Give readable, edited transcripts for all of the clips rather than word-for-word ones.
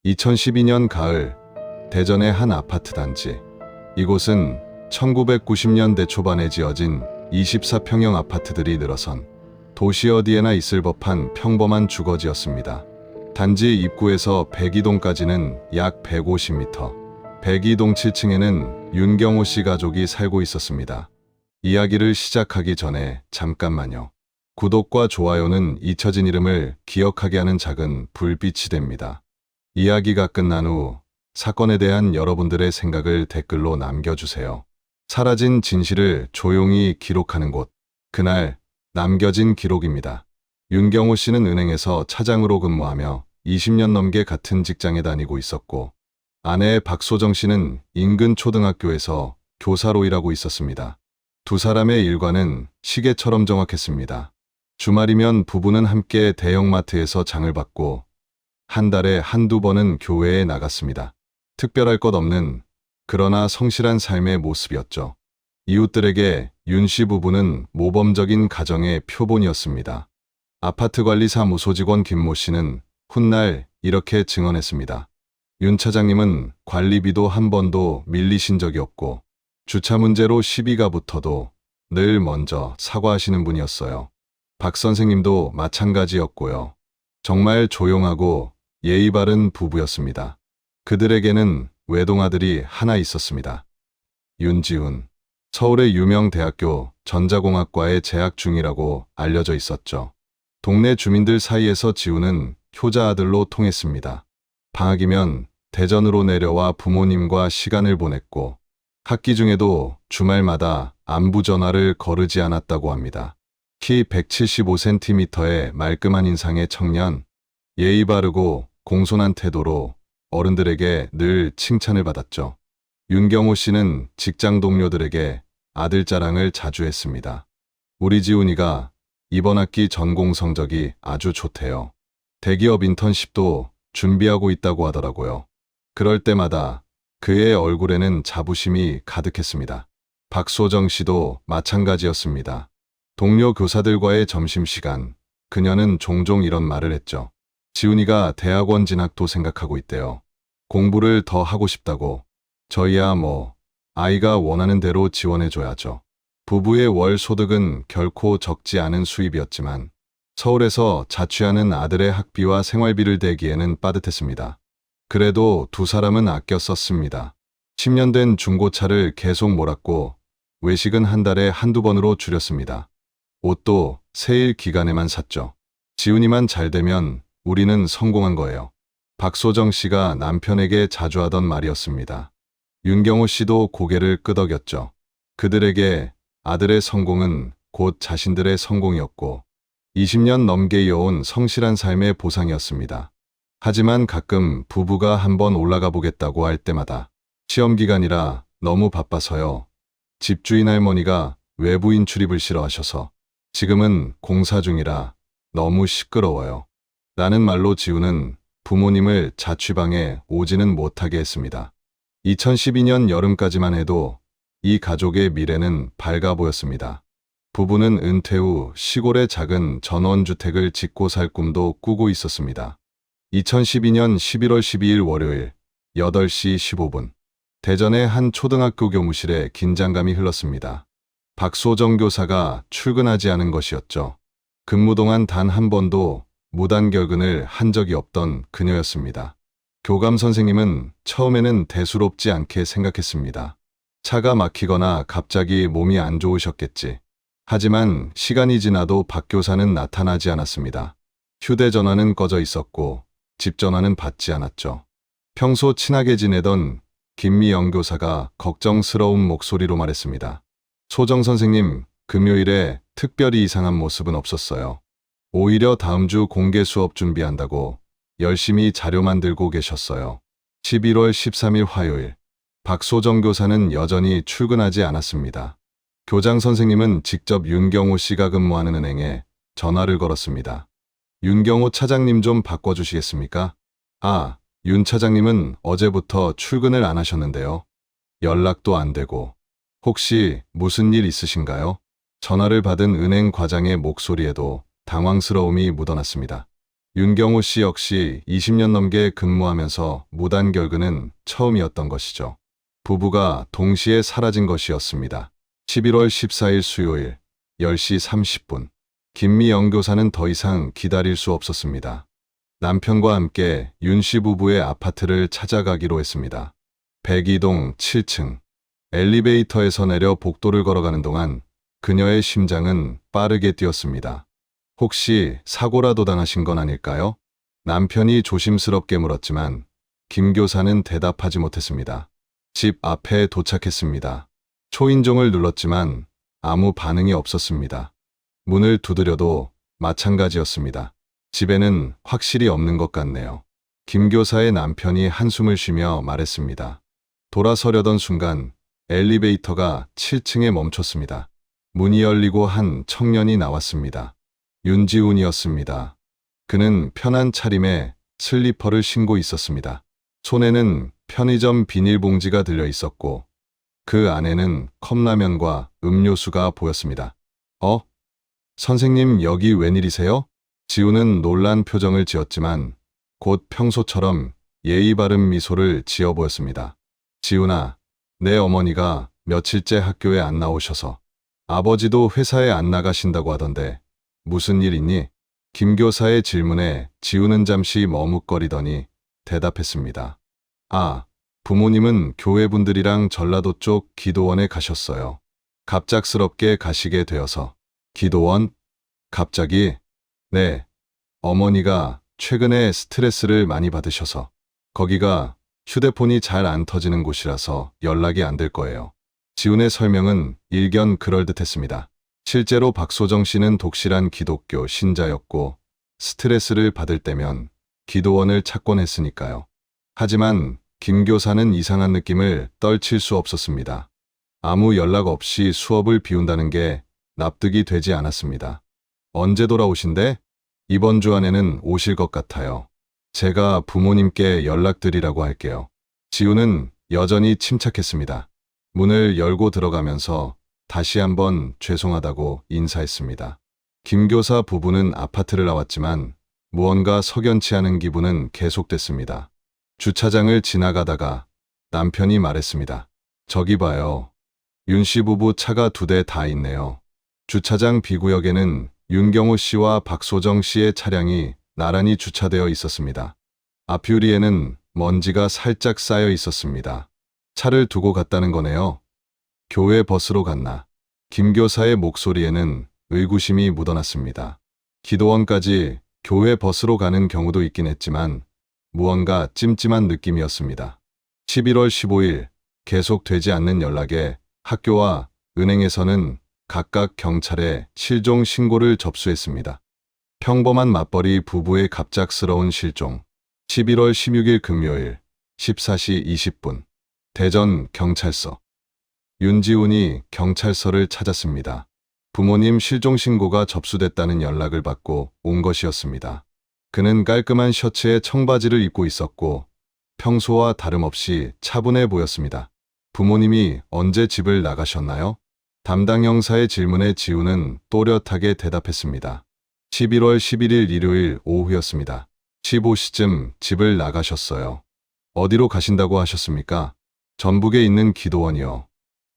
2012년 가을, 대전의 한 아파트 단지. 이곳은 1990년대 초반에 지어진 24평형 아파트들이 늘어선 도시 어디에나 있을 법한 평범한 주거지였습니다. 단지 입구에서 백이동까지는 약 150m. 백이동 7층에는 윤경호 씨 가족이 살고 있었습니다. 이야기를 시작하기 전에 잠깐만요. 구독과 좋아요는 잊혀진 이름을 기억하게 하는 작은 불빛이 됩니다. 이야기가 끝난 후 사건에 대한 여러분들의 생각을 댓글로 남겨주세요. 사라진 진실을 조용히 기록하는 곳. 그날 남겨진 기록입니다. 윤경호 씨는 은행에서 차장으로 근무하며 20년 넘게 같은 직장에 다니고 있었고, 아내 박소정 씨는 인근 초등학교에서 교사로 일하고 있었습니다. 두 사람의 일과는 시계처럼 정확했습니다. 주말이면 부부는 함께 대형마트에서 장을 받고 한 달에 한두 번은 교회에 나갔습니다. 특별할 것 없는 그러나 성실한 삶의 모습이었죠. 이웃들에게 윤 씨 부부는 모범적인 가정의 표본이었습니다. 아파트관리사무소 직원 김모 씨는 훗날 이렇게 증언했습니다. 윤 차장님은 관리비도 한 번도 밀리신 적이 없고 주차 문제로 시비가 붙어도 늘 먼저 사과하시는 분이었어요. 박 선생님도 마찬가지였고요. 정말 조용하고 예의 바른 부부였습니다. 그들에게는 외동아들이 하나 있었습니다. 윤지훈. 서울의 유명 대학교 전자공학과에 재학 중이라고 알려져 있었죠. 동네 주민들 사이에서 지훈은 효자 아들로 통했습니다. 방학이면 대전으로 내려와 부모님과 시간을 보냈고 학기 중에도 주말마다 안부 전화를 거르지 않았다고 합니다. 키 175cm의 말끔한 인상의 청년, 예의 바르고 공손한 태도로 어른들에게 늘 칭찬을 받았죠. 윤경호 씨는 직장 동료들에게 아들 자랑을 자주 했습니다. 우리 지훈이가 이번 학기 전공 성적이 아주 좋대요. 대기업 인턴십도 준비하고 있다고 하더라고요. 그럴 때마다 그의 얼굴에는 자부심이 가득했습니다. 박소정 씨도 마찬가지였습니다. 동료 교사들과의 점심시간, 그녀는 종종 이런 말을 했죠. 지훈이가 대학원 진학도 생각하고 있대요. 공부를 더 하고 싶다고. 저희야 아이가 원하는 대로 지원해줘야죠. 부부의 월 소득은 결코 적지 않은 수입이었지만 서울에서 자취하는 아들의 학비와 생활비를 대기에는 빠듯했습니다. 그래도 두 사람은 아껴 썼습니다. 10년 된 중고차를 계속 몰았고 외식은 한 달에 한두 번으로 줄였습니다. 옷도 세일 기간에만 샀죠. 지훈이만 잘 되면 우리는 성공한 거예요. 박소정 씨가 남편에게 자주 하던 말이었습니다. 윤경호 씨도 고개를 끄덕였죠. 그들에게 아들의 성공은 곧 자신들의 성공이었고 20년 넘게 이어온 성실한 삶의 보상이었습니다. 하지만 가끔 부부가 한번 올라가 보겠다고 할 때마다 시험 기간이라 너무 바빠서요. 집주인 할머니가 외부인 출입을 싫어하셔서 지금은 공사 중이라 너무 시끄러워요. 라는 말로 지훈은 부모님을 자취방에 오지는 못하게 했습니다. 2012년 여름까지만 해도 이 가족의 미래는 밝아 보였습니다. 부부는 은퇴 후 시골의 작은 전원주택을 짓고 살 꿈도 꾸고 있었습니다. 2012년 11월 12일 월요일 8시 15분 대전의 한 초등학교 교무실에 긴장감이 흘렀습니다. 박소정 교사가 출근하지 않은 것이었죠. 근무 동안 단 한 번도 무단결근을 한 적이 없던 그녀였습니다. 교감 선생님은 처음에는 대수롭지 않게 생각했습니다. 차가 막히거나 갑자기 몸이 안 좋으셨겠지. 하지만 시간이 지나도 박 교사는 나타나지 않았습니다. 휴대전화는 꺼져 있었고 집 전화는 받지 않았죠. 평소 친하게 지내던 김미영 교사가 걱정스러운 목소리로 말했습니다. 소정 선생님, 금요일에 특별히 이상한 모습은 없었어요. 오히려 다음 주 공개 수업 준비한다고 열심히 자료 만들고 계셨어요. 11월 13일 화요일, 박소정 교사는 여전히 출근하지 않았습니다. 교장 선생님은 직접 윤경호 씨가 근무하는 은행에 전화를 걸었습니다. 윤경호 차장님 좀 바꿔주시겠습니까? 아, 윤 차장님은 어제부터 출근을 안 하셨는데요. 연락도 안 되고. 혹시 무슨 일 있으신가요? 전화를 받은 은행 과장의 목소리에도 당황스러움이 묻어났습니다. 윤경호 씨 역시 20년 넘게 근무하면서 무단 결근은 처음이었던 것이죠. 부부가 동시에 사라진 것이었습니다. 11월 14일 수요일 10시 30분. 김미영 교사는 더 이상 기다릴 수 없었습니다. 남편과 함께 윤 씨 부부의 아파트를 찾아가기로 했습니다. 102동 7층. 엘리베이터에서 내려 복도를 걸어가는 동안 그녀의 심장은 빠르게 뛰었습니다. 혹시 사고라도 당하신 건 아닐까요? 남편이 조심스럽게 물었지만 김 교사는 대답하지 못했습니다. 집 앞에 도착했습니다. 초인종을 눌렀지만 아무 반응이 없었습니다. 문을 두드려도 마찬가지였습니다. 집에는 확실히 없는 것 같네요. 김 교사의 남편이 한숨을 쉬며 말했습니다. 돌아서려던 순간 엘리베이터가 7층에 멈췄습니다. 문이 열리고 한 청년이 나왔습니다. 윤지훈이었습니다. 그는 편한 차림에 슬리퍼를 신고 있었습니다. 손에는 편의점 비닐봉지가 들려 있었고 그 안에는 컵라면과 음료수가 보였습니다. 선생님 여기 웬일이세요? 지훈은 놀란 표정을 지었지만 곧 평소처럼 예의 바른 미소를 지어 보였습니다. 지훈아, 내 어머니가 며칠째 학교에 안 나오셔서 아버지도 회사에 안 나가신다고 하던데 무슨 일 있니? 김 교사의 질문에 지훈은 잠시 머뭇거리더니 대답했습니다. 부모님은 교회분들이랑 전라도 쪽 기도원에 가셨어요. 갑작스럽게 가시게 되어서. 기도원? 갑자기? 네. 어머니가 최근에 스트레스를 많이 받으셔서. 거기가 휴대폰이 잘 안 터지는 곳이라서 연락이 안 될 거예요. 지훈의 설명은 일견 그럴듯했습니다. 실제로 박소정 씨는 독실한 기독교 신자였고 스트레스를 받을 때면 기도원을 찾곤 했으니까요. 하지만 김 교사는 이상한 느낌을 떨칠 수 없었습니다. 아무 연락 없이 수업을 비운다는 게 납득이 되지 않았습니다. 언제 돌아오신대? 이번 주 안에는 오실 것 같아요. 제가 부모님께 연락드리라고 할게요. 지훈은 여전히 침착했습니다. 문을 열고 들어가면서 다시 한번 죄송하다고 인사했습니다. 김 교사 부부는 아파트를 나왔지만 무언가 석연치 않은 기분은 계속됐습니다. 주차장을 지나가다가 남편이 말했습니다. 저기 봐요. 윤 씨 부부 차가 2대 다 있네요. 주차장 B구역에는 윤경호 씨와 박소정 씨의 차량이 나란히 주차되어 있었습니다. 앞유리에는 먼지가 살짝 쌓여 있었습니다. 차를 두고 갔다는 거네요. 교회 버스로 갔나? 김 교사의 목소리에는 의구심이 묻어났습니다. 기도원까지 교회 버스로 가는 경우도 있긴 했지만 무언가 찜찜한 느낌이었습니다. 11월 15일 계속되지 않는 연락에 학교와 은행에서는 각각 경찰에 실종 신고를 접수했습니다. 평범한 맞벌이 부부의 갑작스러운 실종. 11월 16일 금요일 14시 20분 대전 경찰서. 윤지훈이 경찰서를 찾았습니다. 부모님 실종 신고가 접수됐다는 연락을 받고 온 것이었습니다. 그는 깔끔한 셔츠에 청바지를 입고 있었고 평소와 다름없이 차분해 보였습니다. 부모님이 언제 집을 나가셨나요? 담당 형사의 질문에 지훈은 또렷하게 대답했습니다. 11월 11일 일요일 오후였습니다. 15시쯤 집을 나가셨어요. 어디로 가신다고 하셨습니까? 전북에 있는 기도원이요.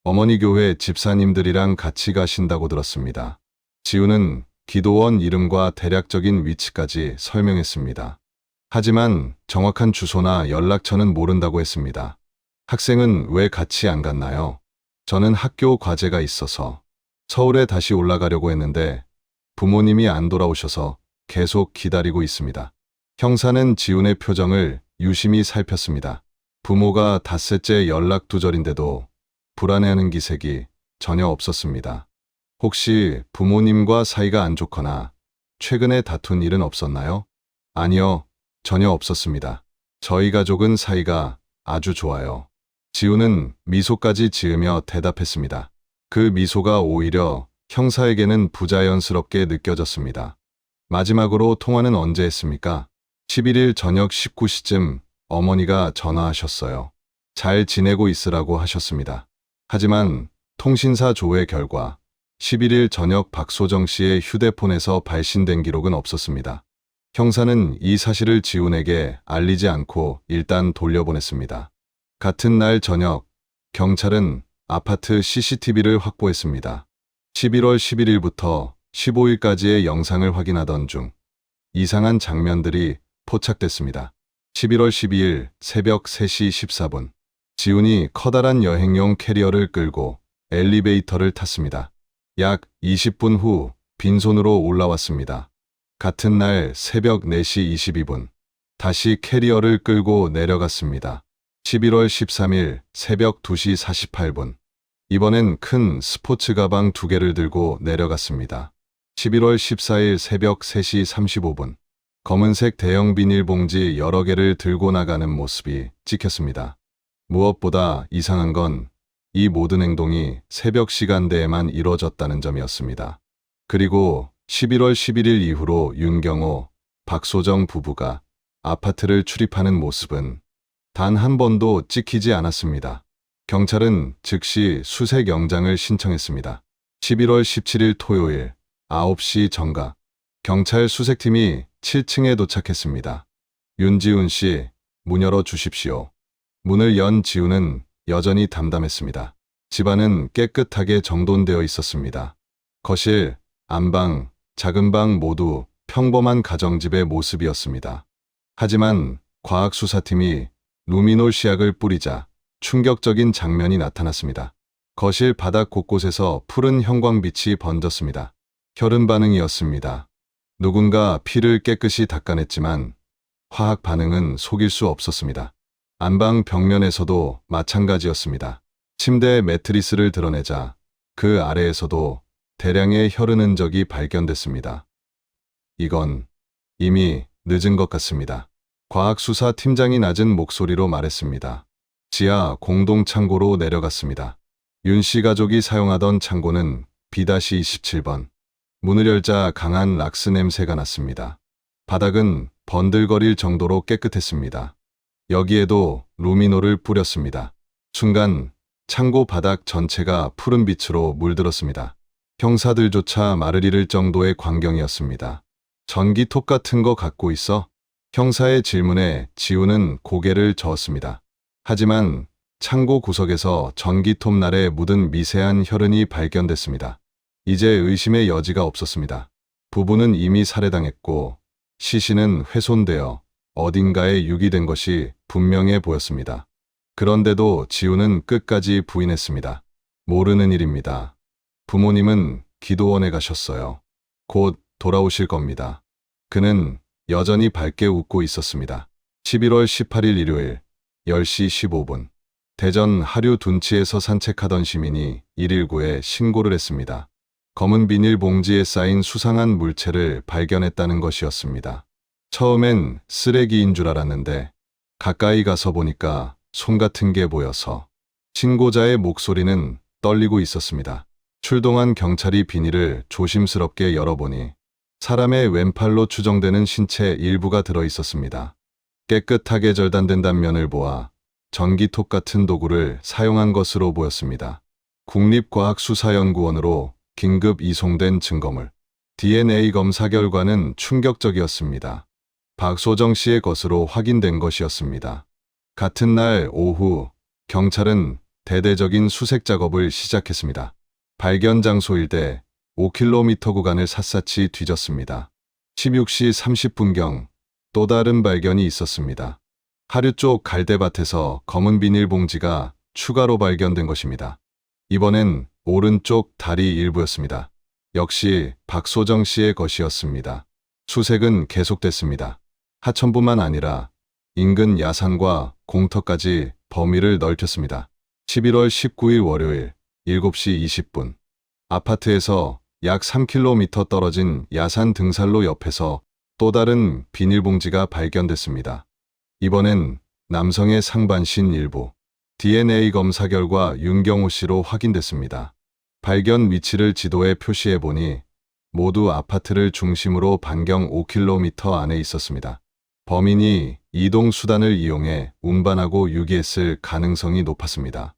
어머니 교회 집사님들이랑 같이 가신다고 들었습니다. 지훈은 기도원 이름과 대략적인 위치까지 설명했습니다. 하지만 정확한 주소나 연락처는 모른다고 했습니다. 학생은 왜 같이 안 갔나요? 저는 학교 과제가 있어서 서울에 다시 올라가려고 했는데 부모님이 안 돌아오셔서 계속 기다리고 있습니다. 형사는 지훈의 표정을 유심히 살폈습니다. 부모가 닷새째 연락 두절인데도 불안해하는 기색이 전혀 없었습니다. 혹시 부모님과 사이가 안 좋거나 최근에 다툰 일은 없었나요? 아니요, 전혀 없었습니다. 저희 가족은 사이가 아주 좋아요. 지훈은 미소까지 지으며 대답했습니다. 그 미소가 오히려 형사에게는 부자연스럽게 느껴졌습니다. 마지막으로 통화는 언제 했습니까? 11일 저녁 19시쯤 어머니가 전화하셨어요. 잘 지내고 있으라고 하셨습니다. 하지만 통신사 조회 결과 11일 저녁 박소정 씨의 휴대폰에서 발신된 기록은 없었습니다. 형사는 이 사실을 지훈에게 알리지 않고 일단 돌려보냈습니다. 같은 날 저녁, 경찰은 아파트 CCTV를 확보했습니다. 11월 11일부터 15일까지의 영상을 확인하던 중 이상한 장면들이 포착됐습니다. 11월 12일 새벽 3시 14분, 지훈이 커다란 여행용 캐리어를 끌고 엘리베이터를 탔습니다. 약 20분 후 빈손으로 올라왔습니다. 같은 날 새벽 4시 22분, 다시 캐리어를 끌고 내려갔습니다. 11월 13일 새벽 2시 48분, 이번엔 큰 스포츠 가방 2개를 들고 내려갔습니다. 11월 14일 새벽 3시 35분, 검은색 대형 비닐봉지 여러 개를 들고 나가는 모습이 찍혔습니다. 무엇보다 이상한 건 이 모든 행동이 새벽 시간대에만 이루어졌다는 점이었습니다. 그리고 11월 11일 이후로 윤경호, 박소정 부부가 아파트를 출입하는 모습은 단 한 번도 찍히지 않았습니다. 경찰은 즉시 수색 영장을 신청했습니다. 11월 17일 토요일 9시 정각, 경찰 수색팀이 7층에 도착했습니다. 윤지훈 씨, 문 열어 주십시오. 문을 연 지훈은 여전히 담담했습니다. 집안은 깨끗하게 정돈되어 있었습니다. 거실, 안방, 작은 방 모두 평범한 가정집의 모습이었습니다. 하지만 과학수사팀이 루미놀 시약을 뿌리자 충격적인 장면이 나타났습니다. 거실 바닥 곳곳에서 푸른 형광빛이 번졌습니다. 혈흔 반응이었습니다. 누군가 피를 깨끗이 닦아냈지만 화학 반응은 속일 수 없었습니다. 안방 벽면에서도 마찬가지였습니다. 침대 매트리스를 드러내자 그 아래에서도 대량의 혈흔 흔적이 발견됐습니다. 이건 이미 늦은 것 같습니다. 과학수사팀장이 낮은 목소리로 말했습니다. 지하 공동 창고로 내려갔습니다. 윤 씨 가족이 사용하던 창고는 B-27번. 문을 열자 강한 락스 냄새가 났습니다. 바닥은 번들거릴 정도로 깨끗했습니다. 여기에도 루미놀을 뿌렸습니다. 순간 창고 바닥 전체가 푸른 빛으로 물들었습니다. 형사들조차 말을 잃을 정도의 광경이었습니다. 전기톱 같은 거 갖고 있어? 형사의 질문에 지훈은 고개를 저었습니다. 하지만 창고 구석에서 전기톱 날에 묻은 미세한 혈흔이 발견됐습니다. 이제 의심의 여지가 없었습니다. 부부는 이미 살해당했고 시신은 훼손되어 어딘가에 유기된 것이 분명해 보였습니다. 그런데도 지훈은 끝까지 부인했습니다. 모르는 일입니다. 부모님은 기도원에 가셨어요. 곧 돌아오실 겁니다. 그는 여전히 밝게 웃고 있었습니다. 11월 18일 일요일 10시 15분, 대전 하류 둔치에서 산책하던 시민이 119에 신고를 했습니다. 검은 비닐 봉지에 쌓인 수상한 물체를 발견했다는 것이었습니다. 처음엔 쓰레기인 줄 알았는데 가까이 가서 보니까 손 같은 게 보여서 신고자의 목소리는 떨리고 있었습니다. 출동한 경찰이 비닐을 조심스럽게 열어보니 사람의 왼팔로 추정되는 신체 일부가 들어 있었습니다. 깨끗하게 절단된 단면을 보아 전기톱 같은 도구를 사용한 것으로 보였습니다. 국립과학수사연구원으로 긴급 이송된 증거물. DNA 검사 결과는 충격적이었습니다. 박소정 씨의 것으로 확인된 것이었습니다. 같은 날 오후, 경찰은 대대적인 수색 작업을 시작했습니다. 발견 장소 일대 5km 구간을 샅샅이 뒤졌습니다. 16시 30분경 또 다른 발견이 있었습니다. 하류 쪽 갈대밭에서 검은 비닐봉지가 추가로 발견된 것입니다. 이번엔 오른쪽 다리 일부였습니다. 역시 박소정 씨의 것이었습니다. 수색은 계속됐습니다. 하천뿐만 아니라 인근 야산과 공터까지 범위를 넓혔습니다. 11월 19일 월요일 7시 20분, 아파트에서 약 3km 떨어진 야산 등산로 옆에서 또 다른 비닐봉지가 발견됐습니다. 이번엔 남성의 상반신 일부. DNA 검사 결과 윤경호 씨로 확인됐습니다. 발견 위치를 지도에 표시해 보니 모두 아파트를 중심으로 반경 5km 안에 있었습니다. 범인이 이동 수단을 이용해 운반하고 유기했을 가능성이 높았습니다.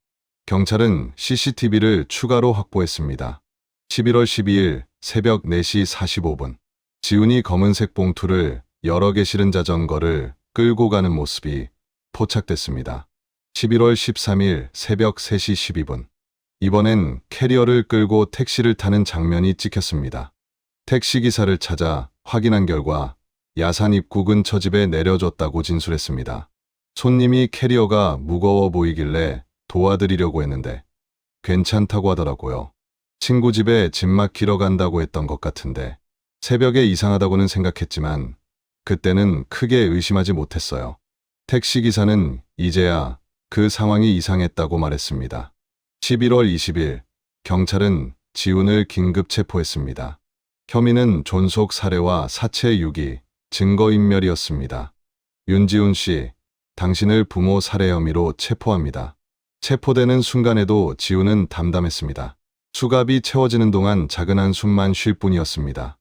경찰은 CCTV를 추가로 확보했습니다. 11월 12일 새벽 4시 45분, 지훈이 검은색 봉투를 여러 개 실은 자전거를 끌고 가는 모습이 포착됐습니다. 11월 13일 새벽 3시 12분. 이번엔 캐리어를 끌고 택시를 타는 장면이 찍혔습니다. 택시기사를 찾아 확인한 결과 야산 입구 근처 집에 내려줬다고 진술했습니다. 손님이 캐리어가 무거워 보이길래 도와드리려고 했는데 괜찮다고 하더라고요. 친구 집에 짐 맡기러 간다고 했던 것 같은데 새벽에 이상하다고는 생각했지만 그때는 크게 의심하지 못했어요. 택시기사는 이제야 그 상황이 이상했다고 말했습니다. 11월 20일 경찰은 지훈을 긴급 체포했습니다. 혐의는 존속 살해와 사체 유기, 증거인멸이었습니다. 윤지훈 씨, 당신을 부모 살해 혐의로 체포합니다. 체포되는 순간에도 지훈은 담담했습니다. 수갑이 채워지는 동안 작은 한숨만 쉴 뿐이었습니다.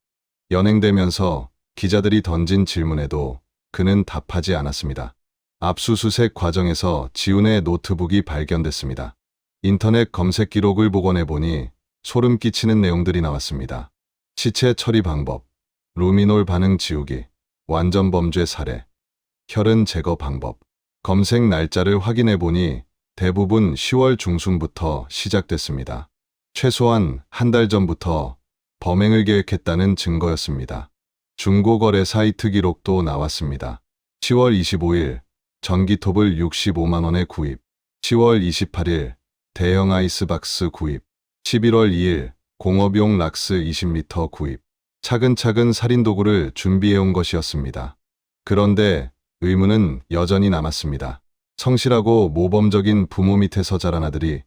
연행되면서 기자들이 던진 질문에도 그는 답하지 않았습니다. 압수수색 과정에서 지훈의 노트북이 발견됐습니다. 인터넷 검색 기록을 복원해보니 소름 끼치는 내용들이 나왔습니다. 시체 처리 방법, 루미놀 반응 지우기, 완전 범죄 살해, 혈흔 제거 방법, 검색 날짜를 확인해보니 대부분 10월 중순부터 시작됐습니다. 최소한 한 달 전부터 범행을 계획했다는 증거였습니다. 중고거래 사이트 기록도 나왔습니다. 10월 25일 전기톱을 65만 원에 구입, 10월 28일 대형 아이스박스 구입, 11월 2일 공업용 락스 20리터 구입, 차근차근 살인도구를 준비해온 것이었습니다. 그런데 의문은 여전히 남았습니다. 성실하고 모범적인 부모 밑에서 자란 아들이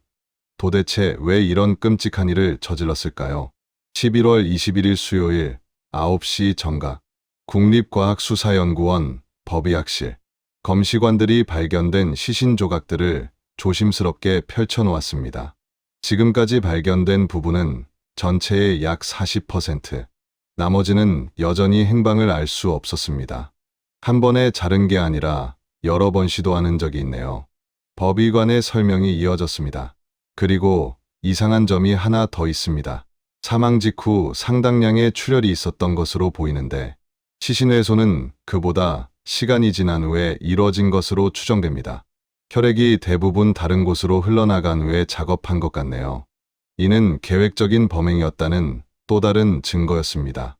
도대체 왜 이런 끔찍한 일을 저질렀을까요? 11월 21일 수요일 9시 정각 국립과학수사연구원 법의학실 검시관들이 발견된 시신 조각들을 조심스럽게 펼쳐놓았습니다. 지금까지 발견된 부분은 전체의 약 40%, 나머지는 여전히 행방을 알 수 없었습니다. 한 번에 자른 게 아니라 여러 번 시도하는 적이 있네요. 법의관의 설명이 이어졌습니다. 그리고 이상한 점이 하나 더 있습니다. 사망 직후 상당량의 출혈이 있었던 것으로 보이는데 시신훼손은 그보다 시간이 지난 후에 이뤄진 것으로 추정됩니다. 혈액이 대부분 다른 곳으로 흘러나간 후에 작업한 것 같네요. 이는 계획적인 범행이었다는 또 다른 증거였습니다.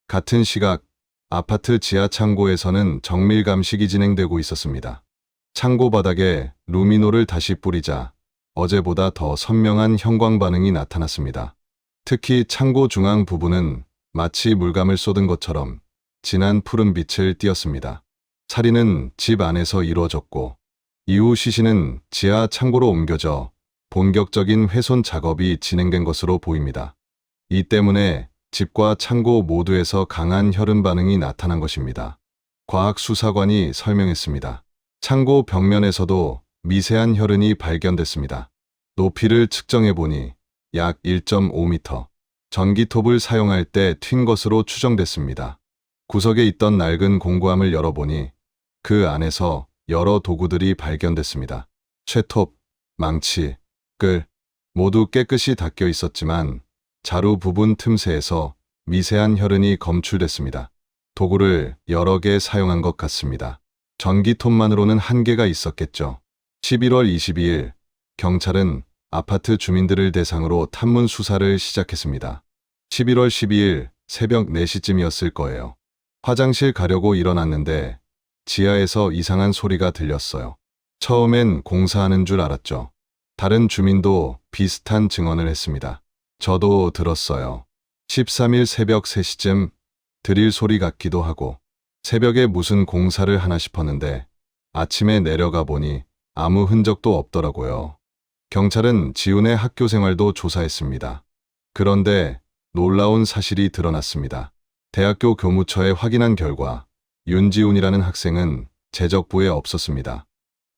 같은 시각 아파트 지하 창고에서는 정밀 감식이 진행되고 있었습니다. 창고 바닥에 루미놀을 다시 뿌리자 어제보다 더 선명한 형광 반응이 나타났습니다. 특히 창고 중앙 부분은 마치 물감을 쏟은 것처럼 진한 푸른 빛을 띠었습니다. 살인은 집 안에서 이루어졌고 이후 시신은 지하 창고로 옮겨져 본격적인 훼손 작업이 진행된 것으로 보입니다. 이 때문에 집과 창고 모두에서 강한 혈흔 반응이 나타난 것입니다. 과학수사관이 설명했습니다. 창고 벽면에서도 미세한 혈흔이 발견됐습니다. 높이를 측정해보니 약 1.5m, 전기톱을 사용할 때 튄 것으로 추정됐습니다. 구석에 있던 낡은 공구함을 열어보니 그 안에서 여러 도구들이 발견됐습니다. 쇠톱, 망치, 끌, 모두 깨끗이 닦여 있었지만 자루 부분 틈새에서 미세한 혈흔이 검출됐습니다. 도구를 여러 개 사용한 것 같습니다. 전기톱만으로는 한계가 있었겠죠. 11월 22일 경찰은 아파트 주민들을 대상으로 탐문 수사를 시작했습니다. 11월 12일 새벽 4시쯤이었을 거예요. 화장실 가려고 일어났는데 지하에서 이상한 소리가 들렸어요. 처음엔 공사하는 줄 알았죠. 다른 주민도 비슷한 증언을 했습니다. 저도 들었어요. 13일 새벽 3시쯤 드릴 소리 같기도 하고 새벽에 무슨 공사를 하나 싶었는데 아침에 내려가 보니 아무 흔적도 없더라고요. 경찰은 지훈의 학교 생활도 조사했습니다. 그런데 놀라운 사실이 드러났습니다. 대학교 교무처에 확인한 결과 윤지훈이라는 학생은 재적부에 없었습니다.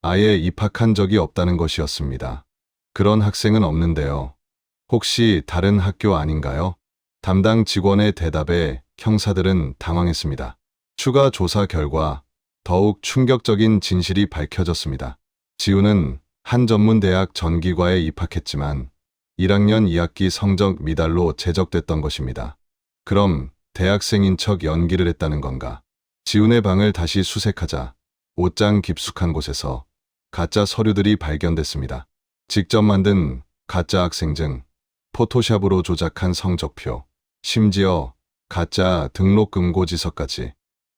아예 입학한 적이 없다는 것이었습니다. 그런 학생은 없는데요. 혹시 다른 학교 아닌가요? 담당 직원의 대답에 형사들은 당황했습니다. 추가 조사 결과 더욱 충격적인 진실이 밝혀졌습니다. 지훈은 한 전문대학 전기과에 입학했지만 1학년 2학기 성적 미달로 제적됐던 것입니다. 그럼 대학생인 척 연기를 했다는 건가? 지훈의 방을 다시 수색하자 옷장 깊숙한 곳에서 가짜 서류들이 발견됐습니다. 직접 만든 가짜 학생증, 포토샵으로 조작한 성적표, 심지어 가짜 등록 금고지서까지.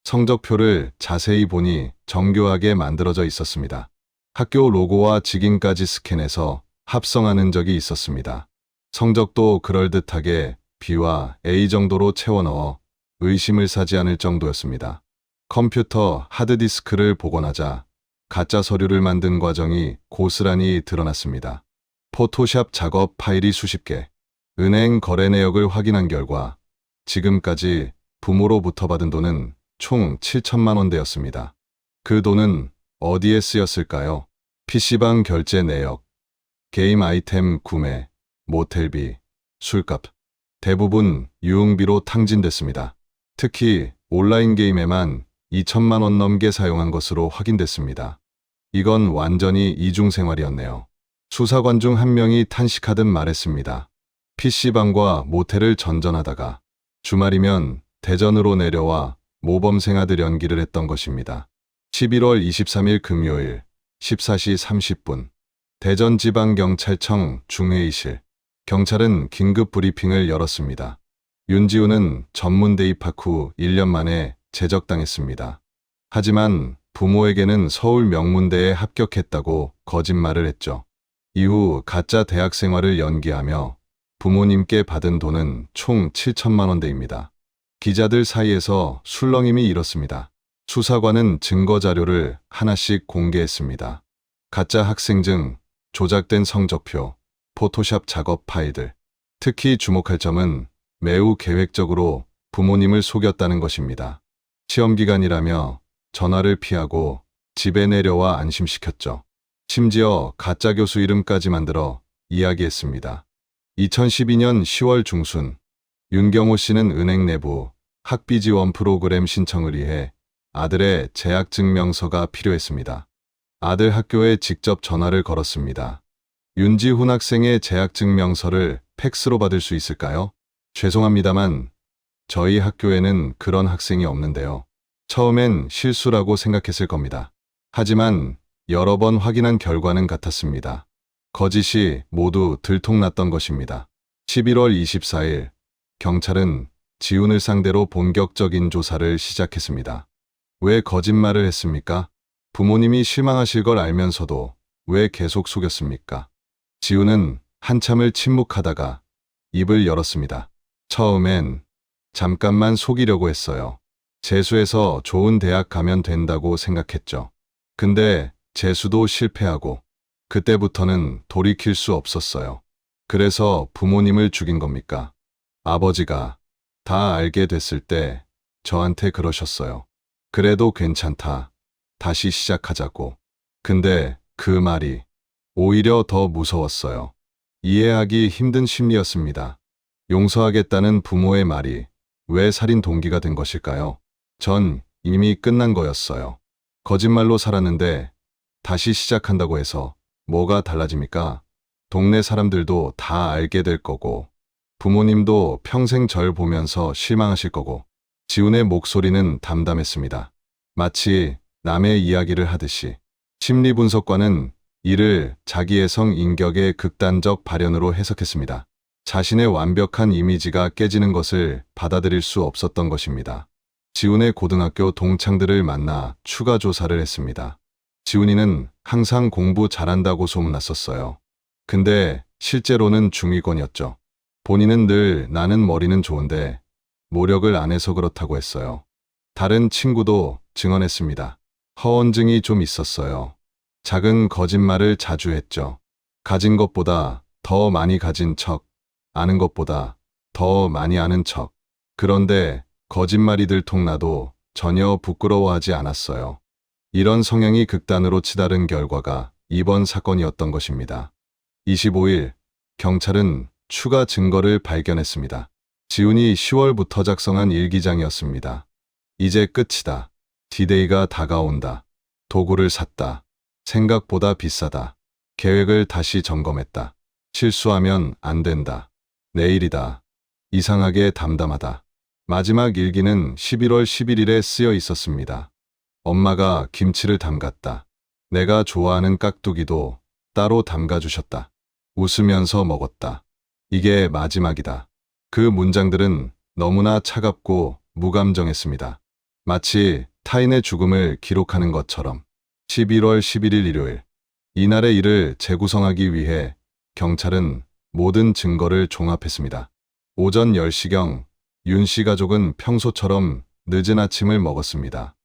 성적표를 자세히 보니 정교하게 만들어져 있었습니다. 학교 로고와 직인까지 스캔해서 합성하는 적이 있었습니다. 성적도 그럴듯하게 B와 A 정도로 채워 넣어 의심을 사지 않을 정도였습니다. 컴퓨터 하드디스크를 복원하자 가짜 서류를 만든 과정이 고스란히 드러났습니다. 포토샵 작업 파일이 수십 개, 은행 거래 내역을 확인한 결과 지금까지 부모로부터 받은 돈은 총 7천만 원대였습니다. 그 돈은 어디에 쓰였을까요? PC방 결제 내역, 게임 아이템 구매, 모텔비, 술값, 대부분 유흥비로 탕진됐습니다. 특히 온라인 게임에만 2천만 원 넘게 사용한 것으로 확인됐습니다. 이건 완전히 이중생활이었네요. 수사관 중 한 명이 탄식하듯 말했습니다. PC방과 모텔을 전전하다가 주말이면 대전으로 내려와 모범생 아들 연기를 했던 것입니다. 11월 23일 금요일 14시 30분 대전지방경찰청 중회의실. 경찰은 긴급 브리핑을 열었습니다. 윤지우는 전문대 입학 후 1년 만에 제적당했습니다. 하지만 부모에게는 서울 명문대에 합격했다고 거짓말을 했죠. 이후 가짜 대학 생활을 연기하며 부모님께 받은 돈은 총 7천만 원대입니다. 기자들 사이에서 술렁임이 일었습니다. 수사관은 증거 자료를 하나씩 공개했습니다. 가짜 학생증, 조작된 성적표, 포토샵 작업 파일들. 특히 주목할 점은 매우 계획적으로 부모님을 속였다는 것입니다. 시험 기간이라며 전화를 피하고 집에 내려와 안심시켰죠. 심지어 가짜 교수 이름까지 만들어 이야기했습니다. 2012년 10월 중순, 윤경호 씨는 은행 내부 학비 지원 프로그램 신청을 위해 아들의 재학 증명서가 필요했습니다. 아들 학교에 직접 전화를 걸었습니다. 윤지훈 학생의 재학 증명서를 팩스로 받을 수 있을까요? 죄송합니다만 저희 학교에는 그런 학생이 없는데요. 처음엔 실수라고 생각했을 겁니다. 하지만 여러 번 확인한 결과는 같았습니다. 거짓이 모두 들통났던 것입니다. 11월 24일 경찰은 지훈을 상대로 본격적인 조사를 시작했습니다. 왜 거짓말을 했습니까? 부모님이 실망하실 걸 알면서도 왜 계속 속였습니까? 지훈은 한참을 침묵하다가 입을 열었습니다. 처음엔 잠깐만 속이려고 했어요. 재수해서 좋은 대학 가면 된다고 생각했죠. 근데 재수도 실패하고 그때부터는 돌이킬 수 없었어요. 그래서 부모님을 죽인 겁니까? 아버지가 다 알게 됐을 때 저한테 그러셨어요. 그래도 괜찮다. 다시 시작하자고. 근데 그 말이 오히려 더 무서웠어요. 이해하기 힘든 심리였습니다. 용서하겠다는 부모의 말이 왜 살인 동기가 된 것일까요? 전 이미 끝난 거였어요. 거짓말로 살았는데 다시 시작한다고 해서 뭐가 달라집니까? 동네 사람들도 다 알게 될 거고 부모님도 평생 절 보면서 실망하실 거고. 지훈의 목소리는 담담했습니다. 마치 남의 이야기를 하듯이. 심리분석과는 이를 자기의 성 인격의 극단적 발현으로 해석했습니다. 자신의 완벽한 이미지가 깨지는 것을 받아들일 수 없었던 것입니다. 지훈의 고등학교 동창들을 만나 추가 조사를 했습니다. 지훈이는 항상 공부 잘한다고 소문났었어요. 근데 실제로는 중위권이었죠. 본인은 늘 나는 머리는 좋은데 모력을 안 해서 그렇다고 했어요. 다른 친구도 증언했습니다. 허언증이 좀 있었어요. 작은 거짓말을 자주 했죠. 가진 것보다 더 많이 가진 척, 아는 것보다 더 많이 아는 척. 그런데 거짓말이 들통나도 전혀 부끄러워하지 않았어요. 이런 성향이 극단으로 치달은 결과가 이번 사건이었던 것입니다. 25일, 경찰은 추가 증거를 발견했습니다. 지훈이 10월부터 작성한 일기장이었습니다. 이제 끝이다. 디데이가 다가온다. 도구를 샀다. 생각보다 비싸다. 계획을 다시 점검했다. 실수하면 안 된다. 내일이다. 이상하게 담담하다. 마지막 일기는 11월 11일에 쓰여 있었습니다. 엄마가 김치를 담갔다. 내가 좋아하는 깍두기도 따로 담가주셨다. 웃으면서 먹었다. 이게 마지막이다. 그 문장들은 너무나 차갑고 무감정했습니다. 마치 타인의 죽음을 기록하는 것처럼. 11월 11일 일요일. 이날의 일을 재구성하기 위해 경찰은 모든 증거를 종합했습니다. 오전 10시경 윤 씨 가족은 평소처럼 늦은 아침을 먹었습니다.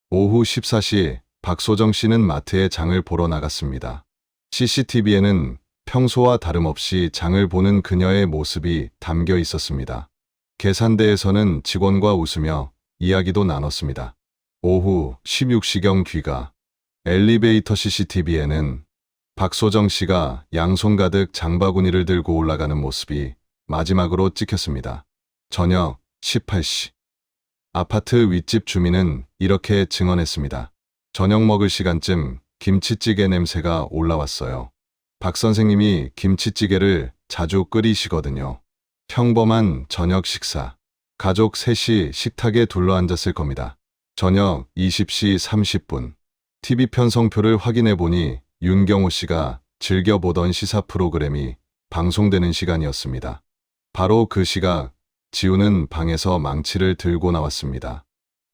오후 14시 박소정 씨는 마트에 장을 보러 나갔습니다. CCTV에는 평소와 다름없이 장을 보는 그녀의 모습이 담겨 있었습니다. 계산대에서는 직원과 웃으며 이야기도 나눴습니다. 오후 16시경 귀가. 엘리베이터 CCTV에는 박소정 씨가 양손 가득 장바구니를 들고 올라가는 모습이 마지막으로 찍혔습니다. 저녁 18시. 아파트 윗집 주민은 이렇게 증언했습니다. 저녁 먹을 시간쯤 김치찌개 냄새가 올라왔어요. 박 선생님이 김치찌개를 자주 끓이시거든요. 평범한 저녁 식사. 가족 셋이 식탁에 둘러앉았을 겁니다. 저녁 20시 30분. TV 편성표를 확인해 보니 윤경호 씨가 즐겨보던 시사 프로그램이 방송되는 시간이었습니다. 바로 그 시각, 지우는 방에서 망치를 들고 나왔습니다.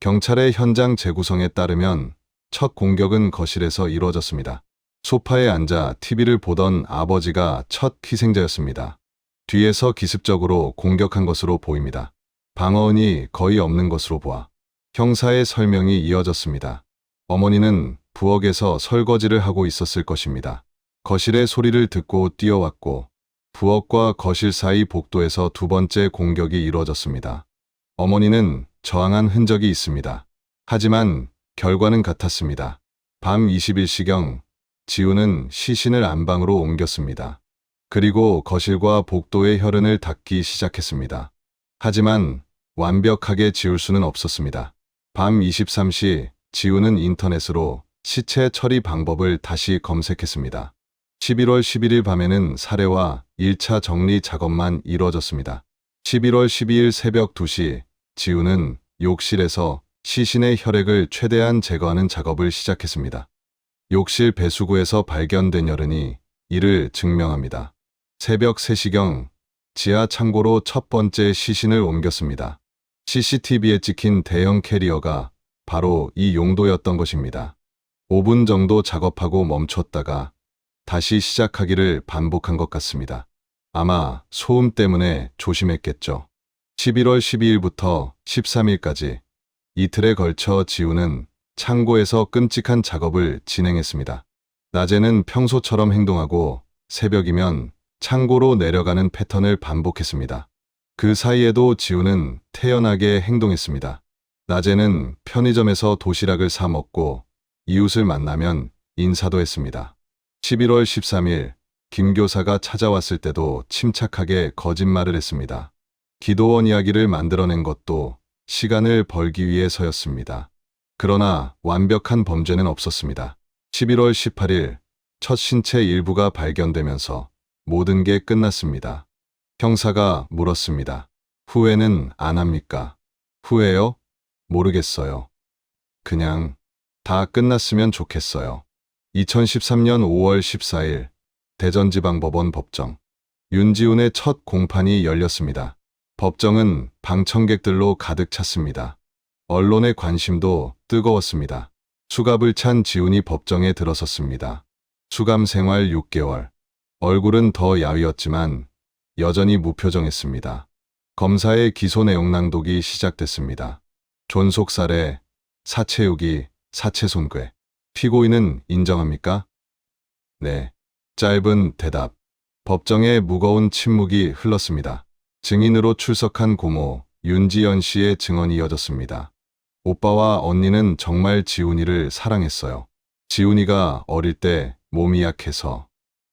경찰의 현장 재구성에 따르면 첫 공격은 거실에서 이루어졌습니다. 소파에 앉아 TV를 보던 아버지가 첫 희생자였습니다. 뒤에서 기습적으로 공격한 것으로 보입니다. 방어은이 거의 없는 것으로 보아 형사의 설명이 이어졌습니다. 어머니는 부엌에서 설거지를 하고 있었을 것입니다. 거실의 소리를 듣고 뛰어왔고 부엌과 거실 사이 복도에서 두 번째 공격이 이루어졌습니다. 어머니는 저항한 흔적이 있습니다. 하지만 결과는 같았습니다. 밤 21시경 지우는 시신을 안방으로 옮겼습니다. 그리고 거실과 복도의 혈흔을 닦기 시작했습니다. 하지만 완벽하게 지울 수는 없었습니다. 밤 23시 지우는 인터넷으로 시체 처리 방법을 다시 검색했습니다. 11월 11일 밤에는 사례와 1차 정리 작업만 이루어졌습니다. 11월 12일 새벽 2시 지우는 욕실에서 시신의 혈액을 최대한 제거하는 작업을 시작했습니다. 욕실 배수구에서 발견된 혈흔이 이를 증명합니다. 새벽 3시경 지하 창고로 첫 번째 시신을 옮겼습니다. CCTV에 찍힌 대형 캐리어가 바로 이 용도였던 것입니다. 5분 정도 작업하고 멈췄다가 다시 시작하기를 반복한 것 같습니다. 아마 소음 때문에 조심했겠죠. 11월 12일부터 13일까지 이틀에 걸쳐 지우는 창고에서 끔찍한 작업을 진행했습니다. 낮에는 평소처럼 행동하고 새벽이면 창고로 내려가는 패턴을 반복했습니다. 그 사이에도 지우는 태연하게 행동했습니다. 낮에는 편의점에서 도시락을 사 먹고 이웃을 만나면 인사도 했습니다. 11월 13일 김 교사가 찾아왔을 때도 침착하게 거짓말을 했습니다. 기도원 이야기를 만들어낸 것도 시간을 벌기 위해서였습니다. 그러나 완벽한 범죄는 없었습니다. 11월 18일 첫 신체 일부가 발견되면서 모든 게 끝났습니다. 형사가 물었습니다. 후회는 안 합니까? 후회요? 모르겠어요. 그냥 다 끝났으면 좋겠어요. 2013년 5월 14일 대전지방법원 법정. 윤지훈의 첫 공판이 열렸습니다. 법정은 방청객들로 가득 찼습니다. 언론의 관심도 뜨거웠습니다. 수갑을 찬 지훈이 법정에 들어섰습니다. 수감 생활 6개월. 얼굴은 더 야위었지만 여전히 무표정했습니다. 검사의 기소 내용 낭독이 시작됐습니다. 존속살해, 사체유기, 사체손괴. 피고인은 인정합니까? 네. 짧은 대답. 법정에 무거운 침묵이 흘렀습니다. 증인으로 출석한 고모 윤지연 씨의 증언이 이어졌습니다. 오빠와 언니는 정말 지훈이를 사랑했어요. 지훈이가 어릴 때 몸이 약해서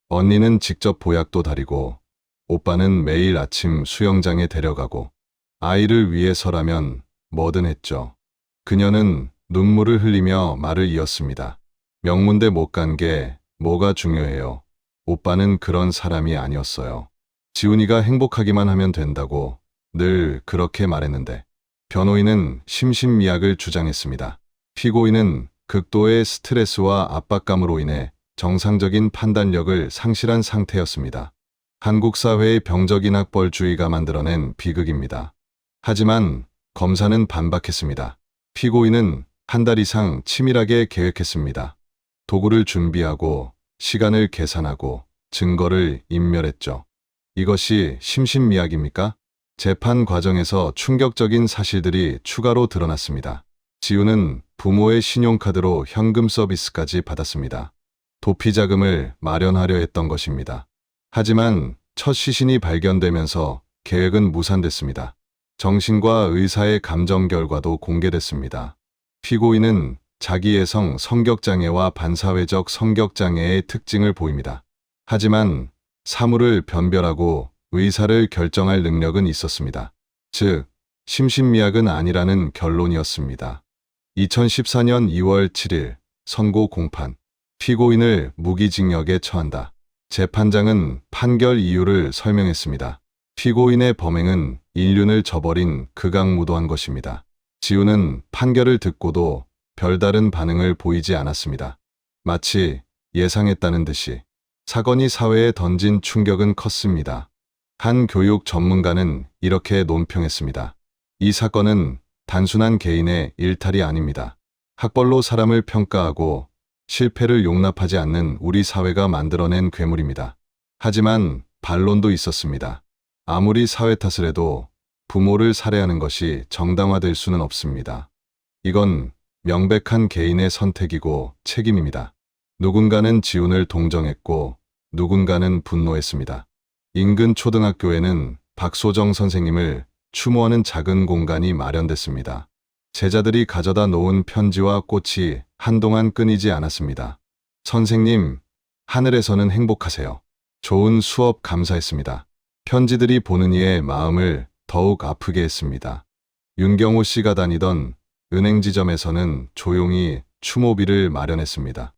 언니는 직접 보약도 다리고 오빠는 매일 아침 수영장에 데려가고 아이를 위해서라면 뭐든 했죠. 그녀는 눈물을 흘리며 말을 이었습니다. 명문대 못 간 게 뭐가 중요해요. 오빠는 그런 사람이 아니었어요. 지훈이가 행복하기만 하면 된다고 늘 그렇게 말했는데 변호인은 심신미약을 주장했습니다. 피고인은 극도의 스트레스와 압박감으로 인해 정상적인 판단력을 상실한 상태였습니다. 한국 사회의 병적인 학벌주의가 만들어낸 비극입니다. 하지만 검사는 반박했습니다. 피고인은 한 달 이상 치밀하게 계획했습니다. 도구를 준비하고 시간을 계산하고 증거를 인멸했죠. 이것이 심신미약입니까? 재판 과정에서 충격적인 사실들이 추가로 드러났습니다. 지우는 부모의 신용카드로 현금 서비스까지 받았습니다. 도피 자금을 마련하려 했던 것입니다. 하지만 첫 시신이 발견되면서 계획은 무산됐습니다. 정신과 의사의 감정 결과도 공개됐습니다. 피고인은 자기애성 성격장애와 반사회적 성격장애의 특징을 보입니다. 하지만 사물을 변별하고 의사를 결정할 능력은 있었습니다. 즉, 심신미약은 아니라는 결론이었습니다. 2014년 2월 7일 선고 공판. 피고인을 무기징역에 처한다. 재판장은 판결 이유를 설명했습니다. 피고인의 범행은 인륜을 저버린 극악무도한 것입니다. 지우는 판결을 듣고도 별다른 반응을 보이지 않았습니다. 마치 예상했다는 듯이. 사건이 사회에 던진 충격은 컸습니다. 한 교육 전문가는 이렇게 논평했습니다. 이 사건은 단순한 개인의 일탈이 아닙니다. 학벌로 사람을 평가하고 실패를 용납하지 않는 우리 사회가 만들어낸 괴물입니다. 하지만 반론도 있었습니다. 아무리 사회 탓을 해도 부모를 살해하는 것이 정당화될 수는 없습니다. 이건 명백한 개인의 선택이고 책임입니다. 누군가는 지훈을 동정했고 누군가는 분노했습니다. 인근 초등학교에는 박소정 선생님을 추모하는 작은 공간이 마련됐습니다. 제자들이 가져다 놓은 편지와 꽃이 한동안 끊이지 않았습니다. 선생님, 하늘에서는 행복하세요. 좋은 수업 감사했습니다. 편지들이 보는 이의 마음을 더욱 아프게 했습니다. 윤경호 씨가 다니던 은행지점에서는 조용히 추모비를 마련했습니다.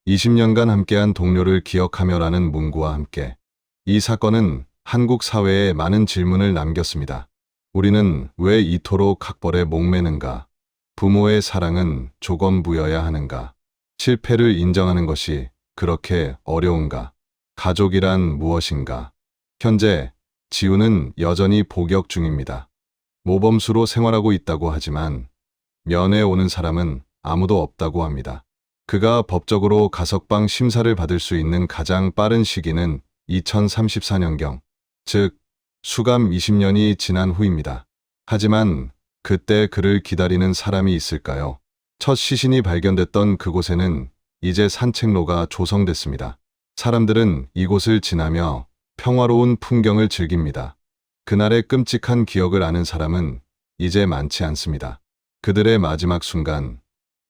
20년간 함께한 동료를 기억하며라는 문구와 함께 이 사건은 한국 사회에 많은 질문을 남겼습니다. 우리는 왜 이토록 학벌에 목매는가? 부모의 사랑은 조건부여야 하는가? 실패를 인정하는 것이 그렇게 어려운가? 가족이란 무엇인가? 현재 지우는 여전히 복역 중입니다. 모범수로 생활하고 있다고 하지만 면회 오는 사람은 아무도 없다고 합니다. 그가 법적으로 가석방 심사를 받을 수 있는 가장 빠른 시기는 2034년경, 즉 수감 20년이 지난 후입니다. 하지만 그때 그를 기다리는 사람이 있을까요? 첫 시신이 발견됐던 그곳에는 이제 산책로가 조성됐습니다. 사람들은 이곳을 지나며 평화로운 풍경을 즐깁니다. 그날의 끔찍한 기억을 아는 사람은 이제 많지 않습니다. 그들의 마지막 순간,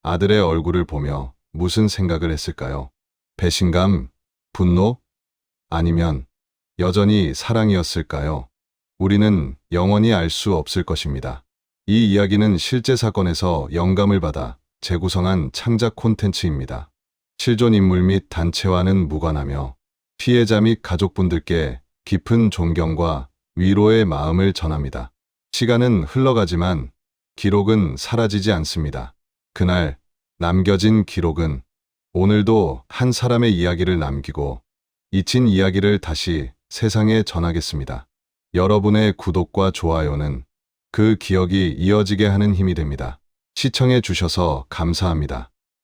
아들의 얼굴을 보며 무슨 생각을 했을까요? 배신감? 분노? 아니면 여전히 사랑이었을까요? 우리는 영원히 알 수 없을 것입니다. 이 이야기는 실제 사건에서 영감을 받아 재구성한 창작 콘텐츠입니다. 실존 인물 및 단체와는 무관하며 피해자 및 가족분들께 깊은 존경과 위로의 마음을 전합니다. 시간은 흘러가지만 기록은 사라지지 않습니다. 그날 남겨진 기록은 오늘도 한 사람의 이야기를 남기고 잊힌 이야기를 다시 세상에 전하겠습니다. 여러분의 구독과 좋아요는 그 기억이 이어지게 하는 힘이 됩니다. 시청해 주셔서 감사합니다.